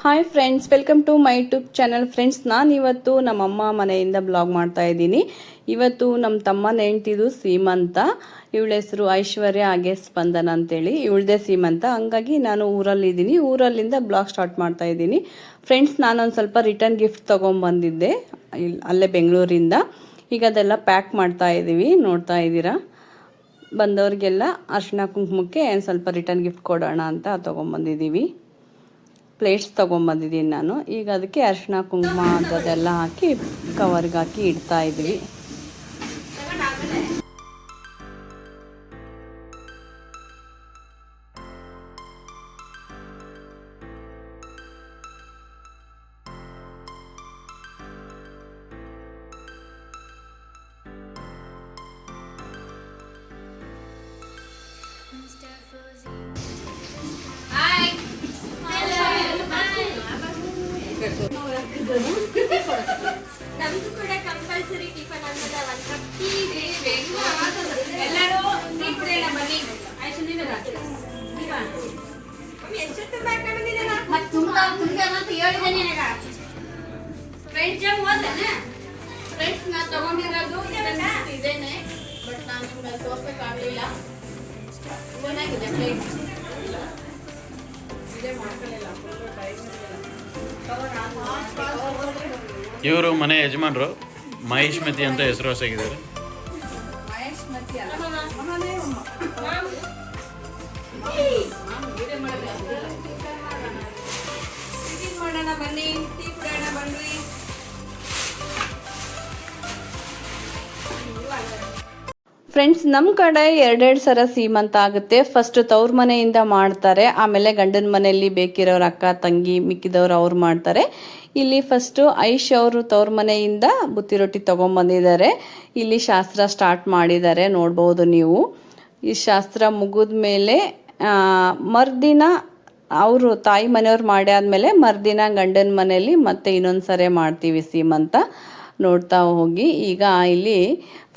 Hi friends, welcome to my YouTube channel. Friends, ನಾನು ಇವತ್ತು ನಮ್ಮಮ್ಮ ಮನೆಯಿಂದ ಬ್ಲಾಗ್ ಮಾಡ್ತಾ ಇದ್ದೀನಿ. ಇವತ್ತು ನಮ್ಮ ತಮ್ಮನ ಹೆಂಡ್ತಿದು ಸೀಮಂತ. ಇವಳ ಹೆಸರು ಐಶ್ವರ್ಯ, ಹಾಗೆ ಸ್ಪಂದನ ಅಂತೇಳಿ. ಇವಳದೇ ಸೀಮಂತ, ಹಂಗಾಗಿ ನಾನು ಊರಲ್ಲಿದ್ದೀನಿ. ಊರಲ್ಲಿಂದ ಬ್ಲಾಗ್ ಸ್ಟಾರ್ಟ್ ಮಾಡ್ತಾ ಇದ್ದೀನಿ. ಫ್ರೆಂಡ್ಸ್, ನಾನೊಂದು ಸ್ವಲ್ಪ ರಿಟರ್ನ್ ಗಿಫ್ಟ್ ತೊಗೊಂಬಂದಿದ್ದೆ ಅಲ್ಲೇ ಬೆಂಗಳೂರಿಂದ. ಈಗ ಅದೆಲ್ಲ ಪ್ಯಾಕ್ ಮಾಡ್ತಾ ಇದ್ದೀವಿ, ನೋಡ್ತಾ ಇದ್ದೀರಾ. ಬಂದವ್ರಿಗೆಲ್ಲ ಅರಿಶಿನ ಕುಂಕುಮಕ್ಕೆ ಸ್ವಲ್ಪ ರಿಟರ್ನ್ ಗಿಫ್ಟ್ ಕೊಡೋಣ ಅಂತ ತೊಗೊಂಬಂದಿದ್ದೀವಿ. ಪ್ಲೇಟ್ಸ್ ತೊಗೊಂಬಂದಿದ್ದೀನಿ ನಾನು. ಈಗ ಅದಕ್ಕೆ ಅರಿಶಿನ ಕುಂಕುಮ ಅದೆಲ್ಲ ಹಾಕಿ ಕವರ್ಗೆ ಹಾಕಿ ಇಡ್ತಾ ಇದ್ವಿ. ನಮ್ದು ಕೂಡ ಕಂಪಲ್ಸರಿ ಟಿಫನ್ ಅನ್ನೋದ ಒಂದು ಕಪ್ ಟೀ ಬೇಕು. ಎಲ್ಲರೂ ಟೀ ಕುಡಿಯೋಣ ಬನ್ನಿ. ಎಷ್ಟೊತ್ತು ಮಾಡ್ಕೊಂಡಿದ್ದೀನ ಮತ್ತೆ ತುಂಬಾ ಅಂತ ಹೇಳಿದೆ ನಿನಗ. ಫ್ರೆಂಡ್ಸ್ ಹೋದನ ಫ್ರೆಂಡ್ಸ್ ನಾ ತಗೊಂಡಿರೋದು ಇದೇನೆ, ಬಟ್ ನಾನು ನಿಮ್ಗೆ ತೋರ್ಸಕ್ಕಾಗಲಿಲ್ಲ. ಚೆನ್ನಾಗಿದೆ ಪ್ಲೇಟ್, ಇದೇ ಮಾಡ್ಕೊಳ್ಳಿಲ್ಲ. ಇವರು ಮನೆ ಯಜಮಾನರು ಮಹೇಶ್ಮತಿ ಅಂತ ಹೆಸರು ಹೊಸಾಗಿದ್ದಾರೆ. ಫ್ರೆಂಡ್ಸ್, ನಮ್ಮ ಕಡೆ ಎರಡೆರಡು ಸರ ಸೀಮಂತ ಆಗುತ್ತೆ. ಫಸ್ಟ್ ತವ್ರ ಮನೆಯಿಂದ ಮಾಡ್ತಾರೆ, ಆಮೇಲೆ ಗಂಡನ ಮನೆಯಲ್ಲಿ ಬೇಕಿರೋರು ಅಕ್ಕ ತಂಗಿ ಮಿಕ್ಕಿದವ್ರು ಅವ್ರು ಮಾಡ್ತಾರೆ. ಇಲ್ಲಿ ಫಸ್ಟು ಐಶ್ ಅವರು ತವ್ರ ಮನೆಯಿಂದ ಬುತ್ತಿ ರೊಟ್ಟಿ ತೊಗೊಂಬಂದಿದ್ದಾರೆ. ಇಲ್ಲಿ ಶಾಸ್ತ್ರ ಸ್ಟಾರ್ಟ್ ಮಾಡಿದ್ದಾರೆ, ನೋಡ್ಬೋದು ನೀವು. ಈ ಶಾಸ್ತ್ರ ಮುಗಿದ ಮೇಲೆ ಮರುದಿನ ಅವರು ತಾಯಿ ಮನೆಯವ್ರು ಮಾಡಿ ಆದಮೇಲೆ ಮರುದಿನ ಗಂಡನ ಮನೆಯಲ್ಲಿ ಮತ್ತೆ ಇನ್ನೊಂದು ಸರಿ ಮಾಡ್ತೀವಿ ಸೀಮಂತ. ನೋಡ್ತಾ ಹೋಗಿ. ಈಗ ಇಲ್ಲಿ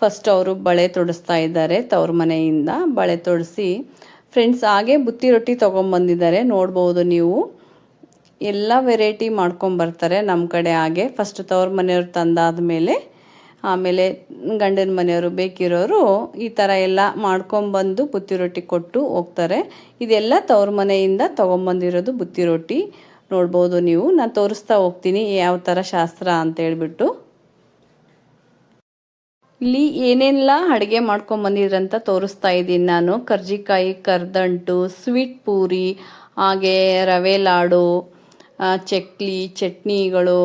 ಫಸ್ಟ್ ಅವರು ಬಳೆ ತೊಡಿಸ್ತಾ ಇದ್ದಾರೆ ತವ್ರ ಮನೆಯಿಂದ. ಬಳೆ ತೊಡಿಸಿ ಫ್ರೆಂಡ್ಸ್ ಹಾಗೆ ಬುತ್ತಿ ರೊಟ್ಟಿ ತೊಗೊಂಬಂದಿದ್ದಾರೆ, ನೋಡ್ಬೋದು ನೀವು. ಎಲ್ಲ ವೆರೈಟಿ ಮಾಡ್ಕೊಂಬರ್ತಾರೆ ನಮ್ಮ ಕಡೆ. ಹಾಗೆ ಫಸ್ಟ್ ತವ್ರ ಮನೆಯವ್ರು ತಂದಾದ ಆಮೇಲೆ ಗಂಡನ ಮನೆಯವರು ಬೇಕಿರೋರು ಈ ಥರ ಎಲ್ಲ ಮಾಡ್ಕೊಂಬಂದು ಬುತ್ತಿ ರೊಟ್ಟಿ ಕೊಟ್ಟು ಹೋಗ್ತಾರೆ. ಇದೆಲ್ಲ ತವ್ರ ಮನೆಯಿಂದ ತೊಗೊಂಬಂದಿರೋದು ಬುತ್ತಿ ರೊಟ್ಟಿ, ನೋಡ್ಬೋದು ನೀವು. ನಾನು ತೋರಿಸ್ತಾ ಹೋಗ್ತೀನಿ ಯಾವ ಥರ ಶಾಸ್ತ್ರ ಅಂತೇಳ್ಬಿಟ್ಟು. ಇಲ್ಲಿ ಏನೆಲ್ಲ ಅಡುಗೆ ಮಾಡ್ಕೊಂಬಂದಿದ್ರಂತ ತೋರಿಸ್ತಾ ಇದ್ದೀನಿ ನಾನು. ಕರ್ಜಿಕಾಯಿ, ಕರ್ದಂಟು, ಸ್ವೀಟ್ ಪೂರಿ, ಹಾಗೆ ರವೆ ಲಾಡು, ಚಕ್ಲಿ, ಚಟ್ನಿಗಳು,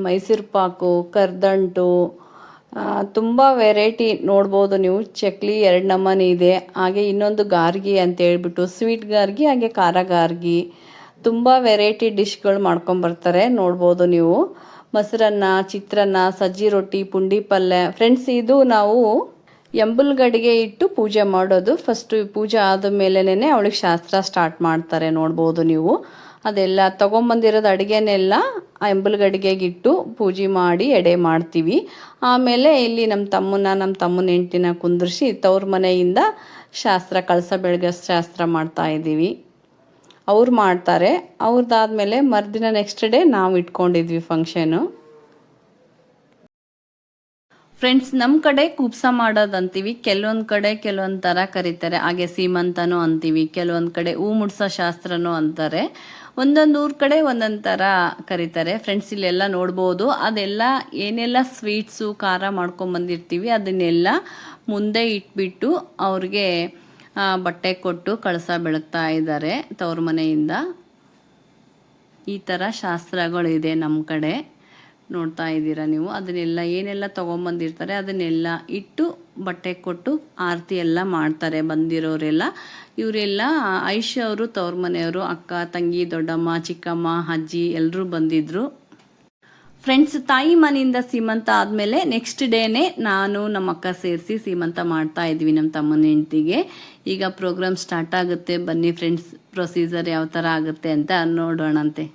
ಮೈಸೂರು ಪಾಕು, ಕರ್ದಂಟು, ತುಂಬ ವೆರೈಟಿ ನೋಡ್ಬೋದು ನೀವು. ಚಕ್ಲಿ 2 ನಮೂನೆ ಇದೆ. ಹಾಗೆ ಇನ್ನೊಂದು ಗಾರ್ಗಿ ಅಂತ ಹೇಳ್ಬಿಟ್ಟು ಸ್ವೀಟ್ ಗಾರ್ಗಿ, ಹಾಗೆ ಖಾರ ಗಾರ್ಗಿ, ತುಂಬ ವೆರೈಟಿ ಡಿಶ್ಗಳು ಮಾಡ್ಕೊಂಬರ್ತಾರೆ, ನೋಡ್ಬೋದು ನೀವು. ಮೊಸರನ್ನ, ಚಿತ್ರಾನ್ನ, ಸಜ್ಜಿ ರೊಟ್ಟಿ, ಪುಂಡಿ ಪಲ್ಯ. ಫ್ರೆಂಡ್ಸ್, ಇದು ನಾವು ಎಂಬುಲ್ಗಡಿಗೆ ಇಟ್ಟು ಪೂಜೆ ಮಾಡೋದು. ಫಸ್ಟು ಪೂಜೆ ಆದ ಮೇಲೇ ಅವಳಿಗೆ ಶಾಸ್ತ್ರ ಸ್ಟಾರ್ಟ್ ಮಾಡ್ತಾರೆ, ನೋಡ್ಬೋದು ನೀವು. ಅದೆಲ್ಲ ತೊಗೊಂಬಂದಿರೋದು ಅಡುಗೆನೆಲ್ಲ ಎಂಬುಲ್ಗಡಿಗೆಗೆ ಇಟ್ಟು ಪೂಜೆ ಮಾಡಿ ಎಡೆ ಮಾಡ್ತೀವಿ. ಆಮೇಲೆ ಇಲ್ಲಿ ನಮ್ಮ ತಮ್ಮನ ಹೆಂಡ್ತಿನ ಕುಂದ್ರಿಸಿ ತವ್ರ ಮನೆಯಿಂದ ಶಾಸ್ತ್ರ, ಕಳಸ ಬೆಳಗ್ಗೆ ಶಾಸ್ತ್ರ ಮಾಡ್ತಾ ಇದ್ದೀವಿ. ಅವ್ರು ಮಾಡ್ತಾರೆ. ಅವ್ರದ್ದಾದ್ಮೇಲೆ ಮರುದಿನ ನೆಕ್ಸ್ಟ್ ಡೇ ನಾವು ಇಟ್ಕೊಂಡಿದ್ವಿ ಫಂಕ್ಷನು. ಫ್ರೆಂಡ್ಸ್, ನಮ್ಮ ಕಡೆ ಕುಬ್ಸ ಮಾಡೋದು ಅಂತೀವಿ. ಕೆಲವೊಂದು ಕಡೆ ಕೆಲವೊಂದು ಥರ ಕರೀತಾರೆ. ಹಾಗೆ ಸೀಮಂತನೂ ಅಂತೀವಿ, ಕೆಲವೊಂದು ಕಡೆ ಹೂ ಮುಡ್ಸೋ ಶಾಸ್ತ್ರನೂ ಅಂತಾರೆ. ಒಂದೊಂದು ಊರ ಕಡೆ ಒಂದೊಂದು ಥರ ಕರೀತಾರೆ. ಫ್ರೆಂಡ್ಸ್, ಇಲ್ಲೆಲ್ಲ ನೋಡ್ಬೋದು. ಅದೆಲ್ಲ ಏನೆಲ್ಲ ಸ್ವೀಟ್ಸು ಖಾರ ಮಾಡ್ಕೊಂಬಂದಿರ್ತೀವಿ ಅದನ್ನೆಲ್ಲ ಮುಂದೆ ಇಟ್ಬಿಟ್ಟು ಅವ್ರಿಗೆ ಬಟ್ಟೆ ಕೊಟ್ಟು ಕಳಸ ಬೆಳಗ್ತಾ ಇದ್ದಾರೆ ತವ್ರ ಮನೆಯಿಂದ. ಈ ಥರ ಶಾಸ್ತ್ರಗಳಿದೆ ನಮ್ಮ ಕಡೆ, ನೋಡ್ತಾ ಇದ್ದೀರಾ ನೀವು. ಅದನ್ನೆಲ್ಲ ಏನೆಲ್ಲ ತೊಗೊಂಬಂದಿರ್ತಾರೆ ಅದನ್ನೆಲ್ಲ ಇಟ್ಟು ಬಟ್ಟೆ ಕೊಟ್ಟು ಆರತಿ ಎಲ್ಲ ಮಾಡ್ತಾರೆ ಬಂದಿರೋರೆಲ್ಲ. ಇವರೆಲ್ಲ ಐಶ್ ಅವರು ತವ್ರ ಮನೆಯವರು, ಅಕ್ಕ ತಂಗಿ, ದೊಡ್ಡಮ್ಮ, ಚಿಕ್ಕಮ್ಮ, ಅಜ್ಜಿ ಎಲ್ಲರೂ ಬಂದಿದ್ದರು. ಫ್ರೆಂಡ್ಸ್, ತಾಯಿ ಮನೆಯಿಂದ ಸೀಮಂತ ಆದಮೇಲೆ ನೆಕ್ಸ್ಟ್ ಡೇನೇ ನಾನು ನಮ್ಮ ಅಕ್ಕ ಸೇರಿಸಿ ಸೀಮಂತ ಮಾಡ್ತಾ ಇದ್ವಿ ನಮ್ಮ ತಮ್ಮನ ಹೆಂಡ್ತಿಗೆ. ಈಗ ಪ್ರೋಗ್ರಾಮ್ ಸ್ಟಾರ್ಟ್ ಆಗುತ್ತೆ, ಬನ್ನಿ ಫ್ರೆಂಡ್ಸ್, ಪ್ರೊಸೀಜರ್ ಯಾವ ಥರ ಆಗುತ್ತೆ ಅಂತ ನೋಡೋಣಂತೆ.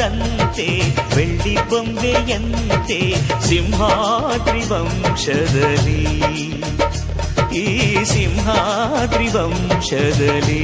ಗುಣದಂತೆ ಬೆಳ್ಳಿ ಬೊಂಬೆಯಂತೆ ಸಿಂಹಾದ್ರಿ ವಂಶದಲ್ಲಿ ಈ ಸಿಂಹಾದ್ರಿ ವಂಶದಲ್ಲಿ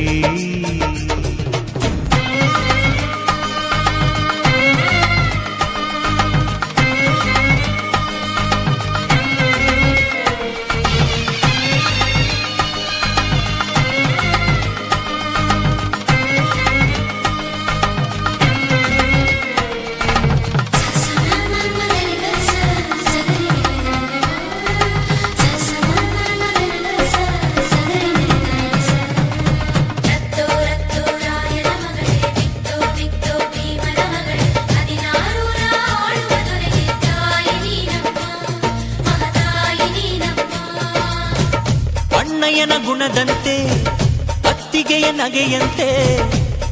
ಅಣ್ಣಯ್ಯನ ಗುಣದಂತೆ ಅತ್ತಿಗೆಯ ನಗೆಯಂತೆ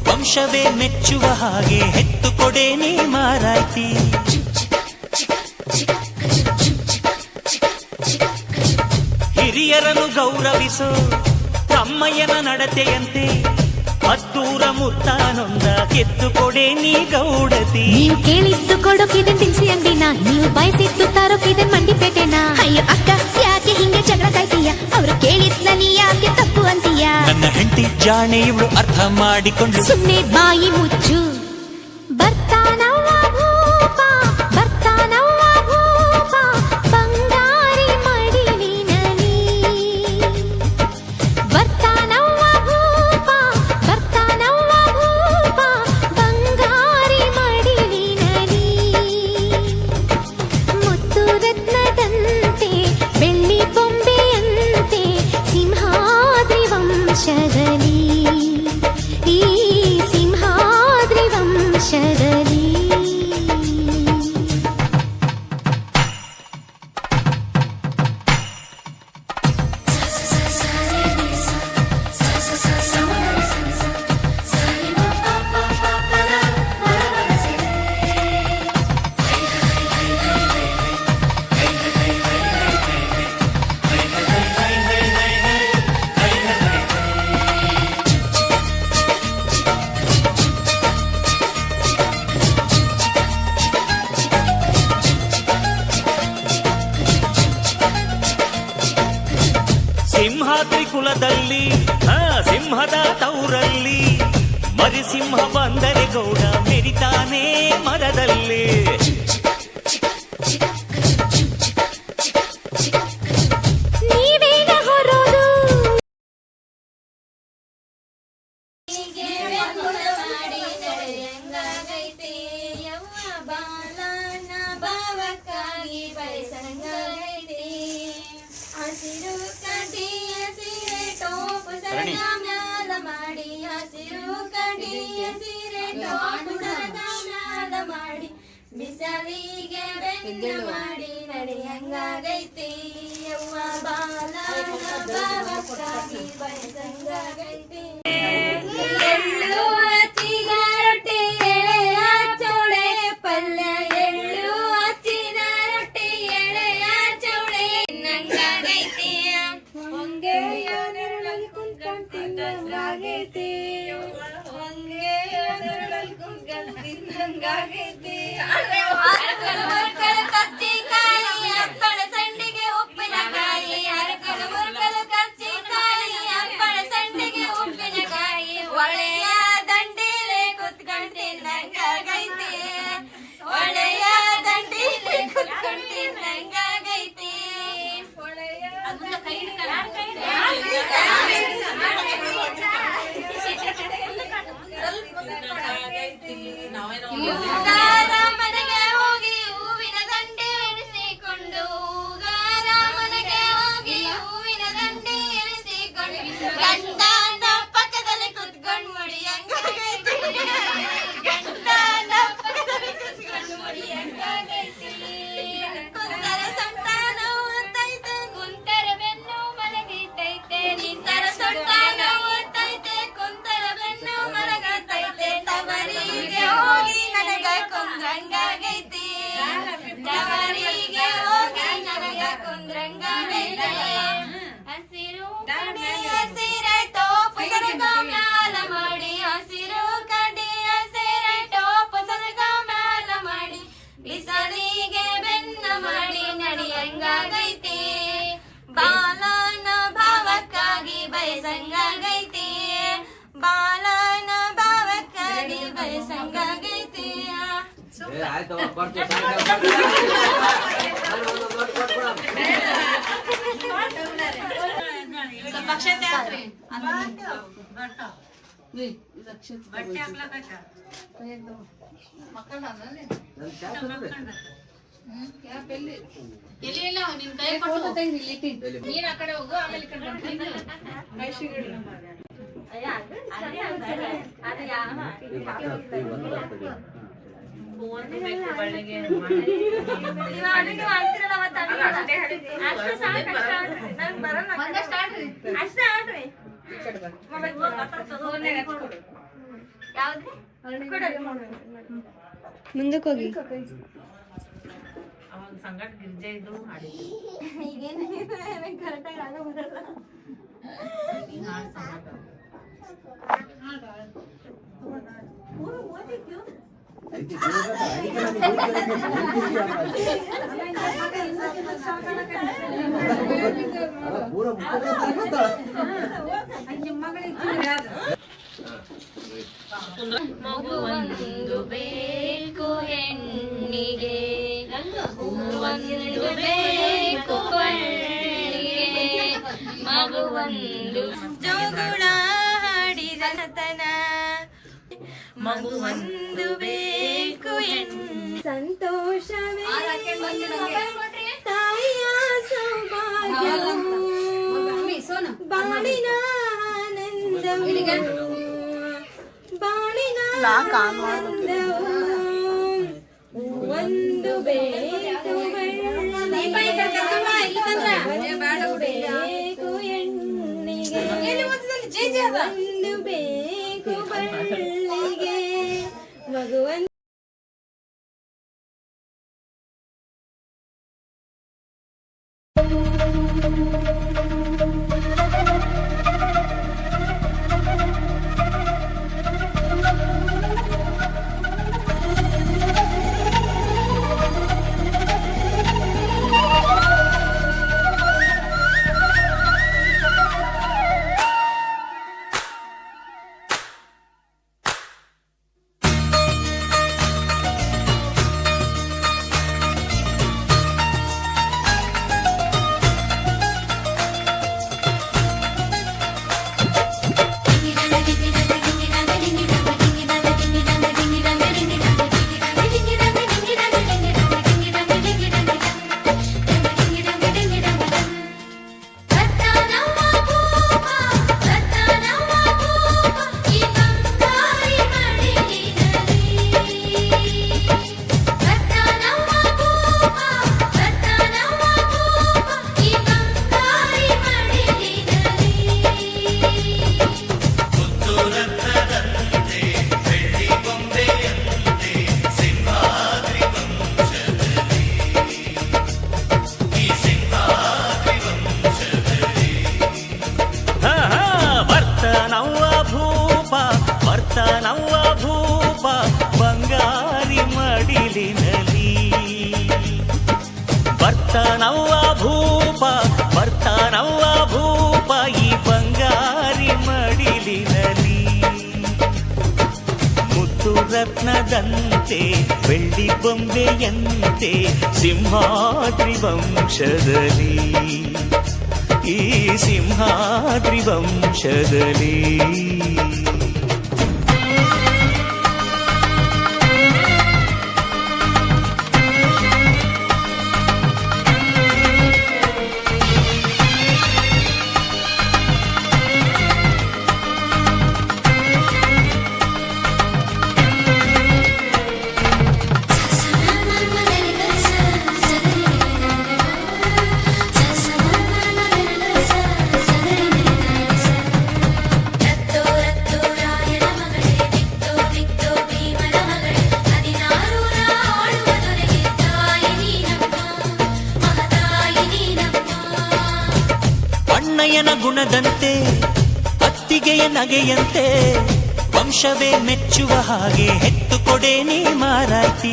ವಂಶವೇ ಮೆಚ್ಚುವ ಹಾಗೆ ಹೆತ್ತು ಕೊಡೆ ನೀ ಮಾರಾಯ್ತಿ ಹಿರಿಯರನ್ನು ಗೌರವಿಸೋ ತಮ್ಮಯ್ಯನ ನಡತೆಯಂತೆ ಹತ್ತೂರ ಮುತ್ತಾನೊಂದ ಕೆತ್ತು ಕೊಡೆ ನೀ ಗೌಡತಿ ನೀವು ಕೇಳಿದ್ದು ಕೊಡೋಕಿದೆ ತಿನ್ಸಿ ಅಂಗಡಿನ ನೀವು ಬಯಸಿದ್ದು ತರೋಕಿದೆ ಮಂಡಿಪೇಟೆನ ಅಯ್ಯೋ ಅಕ್ಕ ಯಾಕೆ ಹಿಂಗೆ ಜಗಳ ಕಾಯ್ತೀಯ ಅವ್ರು ಕೇಳಿದ್ನ ನೀ ಯಾಕೆ ತಪ್ಪು ಅಂತೀಯ ನನ್ನ ಹೆಂಡತಿ ಜಾಣೆ ಇವಳು ಅರ್ಥ ಮಾಡಿಕೊಂಡು ಸುಮ್ನೆ ಬಾಯಿ ಮುಚ್ಚು ಬರ್ತಾನವ್ವ ಭೂಪ ಬರ್ತಾನವ್ವ ಭೂಪ ಬಂಗಾರಿ ಮಡಿಲಿನಲಿ ಬರ್ತಾನವ್ವ ಭೂಪ ಬರ್ತಾನವ್ವ ಭೂಪ ಬಂಗಾರಿ ಮಡಿಲಿನಲಿ ಮುತ್ತು ರತ್ನದಂತೆ ಬೆಳ್ಳಿ ಬೊಂಬೆಯಂತೆ ಸಿಂಹಾದ್ರಿ ವಂಶದಲ್ಲಿ ಈ ಸಿಂಹಾದ್ರಿ ವಂಶದಲ್ಲಿ ಸಿಂಹಾದ್ರಿ ಕುಲದಲ್ಲಿ ಸಿಂಹದ ತೌರಲ್ಲಿ ಮರಿಸಿಂಹ ಬಂದರೆ ಗೌಡ ಮೆರಿತಾನೆ ಮರದಲ್ಲಿ ನೀವೇನ ಹೊರೋದು ಮಾಡಿ ನಡೆಯಂಗಾಗೈತೆ ಯವ್ವ ಬಾಲನ ಭಾವಕ್ಕಾಗಿ ಬಯಸಂಗಾಗೈತೆ ಹಸಿರು ಕಡ್ಡಿಯ ಸೀರೆ ಟೋಪು ಸರಗ ಮ್ಯಾಲ ಮಾಡಿ ಹಸಿರು ಕಡ್ಡಿಯ ಸೀರೆ ಟೋಪು ಸರಗ ಮ್ಯಾಲ ಮಾಡಿ ಬಿಸಲಿಗೆ ಬೆನ್ನ ಮಾಡಿ ನಡೆಯಂಗಾಗೈತೆ ಯವ್ವ ಬಾಲನ ಭಾವಕ್ಕಾಗಿ ಬಯಸಂಗಾಗೈತೆ ಎಳ್ಳು ಹಚ್ಚಿದ ರೊಟ್ಟಿ ಎಳೆಯ ಚೌಳೆ ಪಲ್ಯ ಎಳ್ಳು ಹಚ್ಚಿದ ರೊಟ್ಟಿ ಎಳೆಯ ಚೌಳೆ ನಂಗಾಗೈತೆ ಹೊಂಗೆಯ ನೆರಳಲ್ಲಿ ಕುಂತ್ಕೊಂಡ್ ತಿನ್ನಂಗಾಗೈತೆ ಹೊಂಗೆಯ ನೆರಳಲ್ಲಿ ಕುಂತ್ಕೊಂಡ್ ತಿನ್ನಂಗಾಗೈತೆ ಮುರ್ಕಲು ಕಚ್ಚಿಕಾಯಿ ಹಪ್ಪಳ ಸಂಡಿಗೆ ಉಪ್ಪಿನಕಾಯಿ ಅರಕಲು ಮುರ್ಕಲು ಕಚ್ಚಿಕಾಯಿ ಹಪ್ಪಳ ಸಂಡಿಗೆ ಉಪ್ಪಿನಕಾಯಿ ಒಳೆಯ ದಂಡೀಲೆ ಕುತ್ಕೊಂಡ್ ತಿನ್ನಂಗಾಗೈತೆ ಒಳೆಯ ದಂಡೀಲೆ ಕುತ್ಕೊಂಡ್ ತಿನ್ನಂಗಾಗೈತೆ ಮನೆಗೆ ಹೋಗಿ ಹೂವಿನ ದಂಡೆ ಎಣಿಸಿಕೊಂಡು ಮನೆಗೆ ಹೋಗಿ ಹೂವಿನ ದಂಡೆ ಎಣಿಸಿಕೊಂಡು ಗಂಡನ ಪಕ್ಕದಲ್ಲಿ ಕುತ್ಕೊಂಡು ಮುಡಿಯಂಗಾಗೈತಿ ಗಂಡನ ಪಕ್ಕದಲ್ಲಿ ಕುತ್ಕೊಂಡು ಮುಡಿಯಂಗಾಗೈತಿ ಕುಂತರ ಸೊಂಟ ನೋವುತ್ತೈತೆ ಕುಂತರ ಬೆನ್ನು ಮಲಗಿತೈತೆ ನಿಂತರ ಸೊಂಟ ನೋವುತ್ತೈತೆ ಕುಂತರ ಬೆನ್ನು ಮಲಗತೈತೆ ತವರಿಗೆ ಹೋಗಿ ನನಗ ಕೊಂದ್ರಂಗಾಗೈತಿ ತವರಿಗೆ ಹೋಗಿ ನನಗ ಕೊಂದ್ರಂಗಾಗೈತೆ ಹಸಿರು ಕಡ್ಡಿಯ ಸೀರೆ ಟೋಪು ಸರಗ ಮ್ಯಾಲ ಮಾಡಿ ಹಸಿರು ಕಡ್ಡಿಯ ಸೀರೆ ಟೋಪು ಸರಗ ಸ್ವಲ್ಪ ಅಕ್ಷತೆ ಹಾಕ್ರಿ. ಎಲ್ಲಿ ಇಲ್ಲ ನಿನ್ ಕೈ ಕೊಟ್ಟು ನೀನ್ ಆ ಕಡೆ ಹೋಗು ಆಮೇಲೆ ಈ ಕಡೆ ಬರ್ತೀನಿ. ಮುಂದಕ್ಕೆ ಹೋಗಿ ಸಂಗಟ್ ಗಿರ್ಜೆ ಇದ್ದು ಹಾಡಿದ್ವಿ. ಮಗುವೊಂದು ಬೇಕು ಹೆಣ್ಣಿಗೆ, ಮಗುವೊಂದು ಬೇಕು ಕಣ್ಣಿಗೆ, ಮಗುವೊಂದು ಜೋಗುಳ ಹಾಡಿದ ತನ, ಮಗುವೊಂದು ಬೇಕು ಹೆಣ್ಣು. ಸಂತೋಷವೇ ತಾಯಿಯ ಸೌಭಾಗ್ಯವು, ಬಾಳಿನ ಆನಂದವು, ಬಾಳಿನ ಆನಂದವು. ಒಂದು ಬೇಕು ಬೇಕು ಹೆಣ್ಣಿಗೆ, ಒಂದು ಬೇಕು ಬಳ್ಳಿಗೆ, ಮಗುವನ್ ನವ್ವ ಭೂಪ ಬಂಗಾರಿ ಮಡಿಲಿನಲಿ, ಬರ್ತಾನವ್ವ ಭೂಪ ಬರ್ತಾನವ್ವ ಭೂಪ ಈ ಬಂಗಾರಿ ಮಡಿಲಿನಲಿ. ಮುತ್ತು ರತ್ನದಂತೆ ಬೆಳ್ಳಿ ಬೊಂಬೆಯಂತೆ ಸಿಂಹಾದ್ರಿ ವಂಶದಲ್ಲಿ, ಈ ಸಿಂಹಾದ್ರಿ ವಂಶದಲ್ಲಿ. ಅಣ್ಣಯ್ಯನ ಗುಣದಂತೆ ಅತ್ತಿಗೆಯ ನಗೆಯಂತೆ ವಂಶವೇ ಮೆಚ್ಚುವ ಹಾಗೆ ಹೆತ್ತು ಕೊಡೆ ನೀ ಮಾರಾಯ್ತಿ.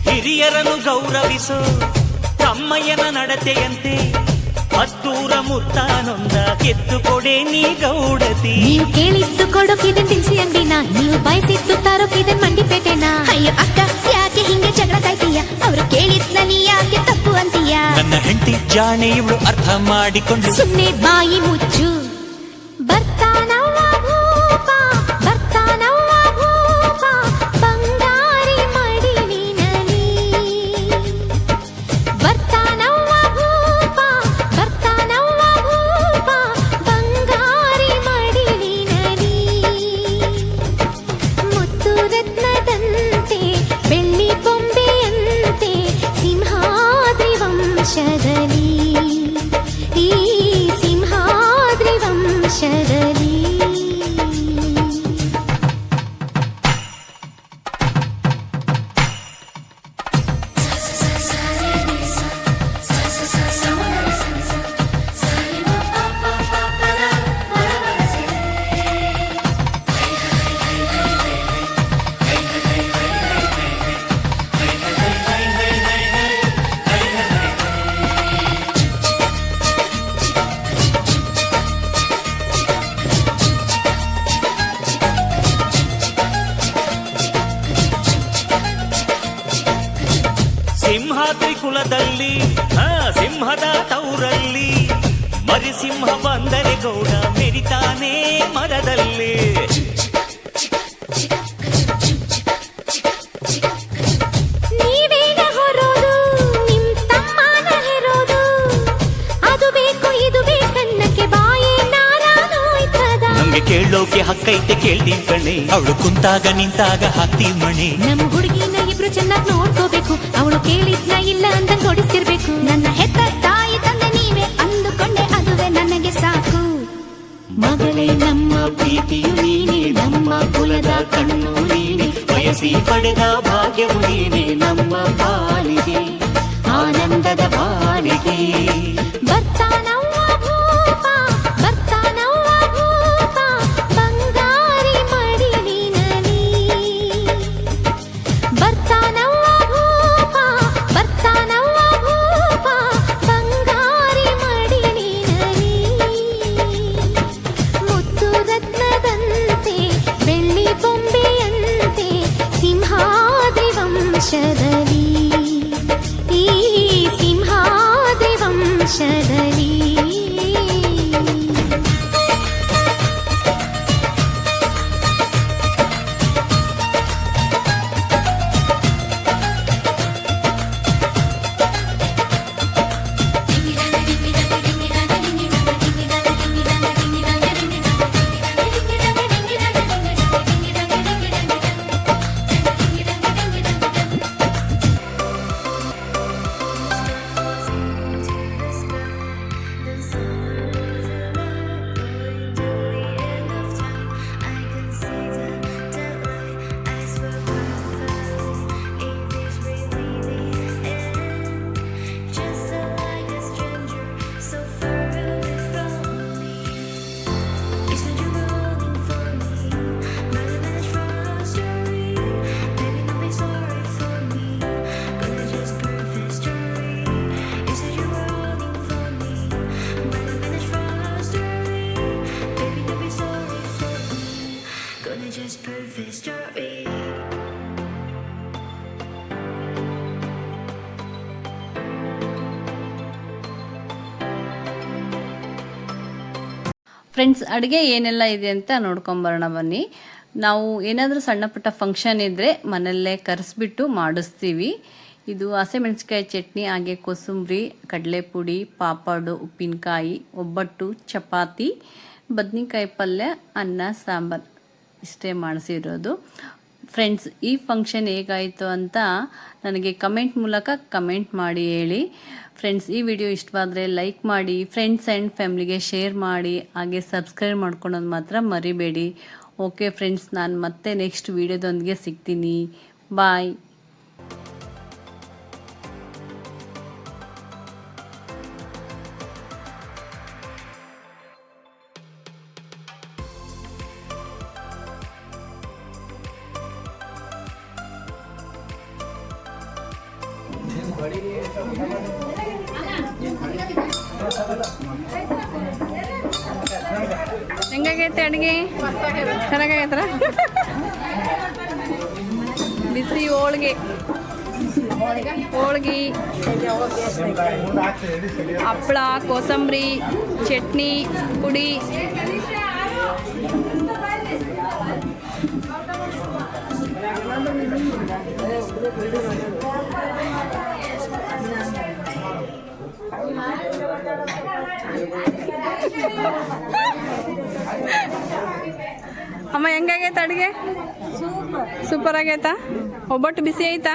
ಹಿರಿಯರನ್ನು ಗೌರವಿಸೋ ತಮ್ಮಯ್ಯನ ನಡತೆಯಂತೆ ಹತ್ತೂರ ಮುತ್ತಾನೊಂದ ಗೆದ್ದು ಕೊಡೆ ನೀ ಗೌಡತಿ. ನೀವು ಕೇಳಿದ್ದು ಕೊಡೋಕಿದೆ ದಿನಸಿ ಅಂಗಡಿನ, ನೀವು ಬಯಸಿದ್ದು ತರೋಕಿದೆ ಮಂಡಿಪೇಟೆನ. ಅಯ್ಯೋ ಅಕ್ಕ ಯಾಕೆ ಹಿಂಗೆ ಜಗಳ ಕಾಯ್ತೀಯ, ಅವ್ರು ಕೇಳಿದ್ನ ನೀ ಯಾಕೆ ತಪ್ಪು ಅಂತೀಯ. ನನ್ನ ಹೆಂಡತಿ ಜಾಣೆ ಇವಳು ಅರ್ಥ ಮಾಡಿಕೊಂಡು ಸುಮ್ನೆ ಬಾಯಿ ಮುಚ್ಚು. ಬರ್ತಾನವ್ವ ಭೂಪ, ಬರ್ತಾನವ್ವ ಭೂಪ, ಬಂಗಾರಿ ಮಡಿಲಿನಲಿ. ಬರ್ತಾನವ್ವ ಭೂಪ, ಬರ್ತಾನವ್ವ ಭೂಪ, ಬಂಗಾರಿ ಮಡಿಲಿನಲಿ. ಮುತ್ತು ರತ್ನದಂತೆ ಬೆಳ್ಳಿ ಬೊಂಬೆಯಂತೆ ಸಿಂಹಾದ್ರಿ ವಂಶದಲ್ಲಿ, ಈ ಸಿಂಹಾದ್ರಿ ವಂಶದಲ್ಲಿ. ಸಿಂಹಾದ್ರಿ ಕುಲದಲ್ಲಿ ಸಿಂಹದ ತೌರಲ್ಲಿ ಮರಿಸಿಂಹ ಬಂದರೆ ಗೌಡ ಮೆರಿತಾನೆ ಮರದಲ್ಲಿ. ನೀವೇನ ಹೊರೋದು, ನಿಮ್ ತಮ್ಮನ ಹೆರೋದು, ಅದು ಬೇಕು ಇದು ಬೇಕನ್ನಕ್ಕೆ ಬಾಯೇ ನಾರಾನೋಯ್ತದ. ನಮ್ಗೆ ಕೇಳೋಕೆ ಹಕ್ಕೈತೆ ಕೇಳ್ತೀವಿ ಕಣೆ, ಅವಳು ಕುಂತಾಗ ನಿಂತಾಗ ಹಾಕ್ತೀವಿ ಮಣೆ. ನಮ್ಮ ಹುಡುಗಿನ ಇಬ್ರು ಚೆನ್ನಾಗಿ ನೋಡ್ಕೋಬೇಕು, ಅವಳು ಕೇಳಿದ್ನ ಇಲ್ಲ ಅಂತ ಕೊಡಿಸ್ತಿರ್ಬೇಕು. ನನ್ನ ಹೆತ್ತ ತಾಯಿ ತಂದೆ ನೀವೇ ಅಂದುಕೊಂಡೆ ಅದುವೇ ನನಗೆ ಸಾಕು. ಮಗಳೇ ನಮ್ಮ ಪ್ರೀತಿಯು ನೀನೆ, ನಮ್ಮ ಕುಲದ ಕಣ್ಣು ನೀನೆ, ಬಯಸಿ ಪಡೆದ ಭಾಗ್ಯವು ನೀನೆ ನಮ್ಮ ಪಾಲಿಗೆ, ಆನಂದದ ಪಾಲಿಗೆ. ಬರ್ತಾನವ್ವ ಭೂಪ, ಬರ್ತಾನವ್ವ ಭೂಪ, ಬಂಗಾರಿ ಮಡಿಲಿನಲಿ. ಬರ್ತಾನವ್ವ ಭೂಪ, ಬರ್ತಾನವ್ವ ಭೂಪ, ಬಂಗಾರಿ ಮಡಿಲಿನಲಿ. ಮುತ್ತು ರತ್ನದಂತೆ ಬೆಳ್ಳಿ ಬೊಂಬೆಯಂತೆ ಸಿಂಹಾದ್ರಿ ವಂಶದಲ್ಲಿ, ಈ ಸಿಂಹಾದ್ರಿ ವಂಶದಲ್ಲಿ. ಫ್ರೆಂಡ್ಸ್, ಅಡುಗೆ ಏನೆಲ್ಲ ಇದೆ ಅಂತ ನೋಡ್ಕೊಂಬರೋಣ ಬನ್ನಿ. ನಾವು ಏನಾದರೂ ಸಣ್ಣ ಪುಟ್ಟ ಫಂಕ್ಷನ್ ಇದ್ದರೆ ಮನೆಯಲ್ಲೇ ಕರೆಸ್ಬಿಟ್ಟು ಮಾಡಿಸ್ತೀವಿ. ಇದು ಹಸಿಮೆಣಸಿನ್ಕಾಯಿ ಚಟ್ನಿ, ಹಾಗೆ ಕೋಸಂಬರಿ, ಕಡಲೆಪುಡಿ, ಪಾಪಡು, ಉಪ್ಪಿನಕಾಯಿ, ಒಬ್ಬಟ್ಟು, ಚಪಾತಿ, ಬದ್ನಿಕಾಯಿ ಪಲ್ಯ, ಅನ್ನ, ಸಾಂಬಾರು ಇಷ್ಟೇ ಮಾಡಿಸಿರೋದು. ಫ್ರೆಂಡ್ಸ್, ಈ ಫಂಕ್ಷನ್ ಹೇಗಾಯಿತು ಅಂತ ನನಗೆ ಕಮೆಂಟ್ ಮೂಲಕ ಕಮೆಂಟ್ ಮಾಡಿ ಹೇಳಿ. ಫ್ರೆಂಡ್ಸ್, ಈ ವಿಡಿಯೋ ಇಷ್ಟವಾದರೆ ಲೈಕ್ ಮಾಡಿ, ಫ್ರೆಂಡ್ಸ್ ಆ್ಯಂಡ್ ಫ್ಯಾಮ್ಲಿಗೆ ಶೇರ್ ಮಾಡಿ, ಹಾಗೆ ಸಬ್ಸ್ಕ್ರೈಬ್ ಮಾಡ್ಕೊಳೋದು ಮಾತ್ರ ಮರಿಬೇಡಿ. ಓಕೆ ಫ್ರೆಂಡ್ಸ್, ನಾನು ಮತ್ತೆ ನೆಕ್ಸ್ಟ್ ವಿಡಿಯೋದೊಂದಿಗೆ ಸಿಗ್ತೀನಿ. ಬಾಯ್. ಹೆಂಗಾಗೈತೆ ಅಡುಗೆ ಚೆನ್ನಾಗೈತ್ರ ಬಿಸಿ ಹೋಳ್ಗೆ ಹಪ್ಪಳ ಕೋಸಂಬರಿ ಚಟ್ನಿ ಪುಡಿ ಅಮ್ಮ ಹೆಂಗಾಗೈತೆ ಅಡುಗೆ ಸೂಪರ್ ಆಗೈತಾ ಒಬ್ಬಟ್ಟು ಬಿಸಿ ಐತಾ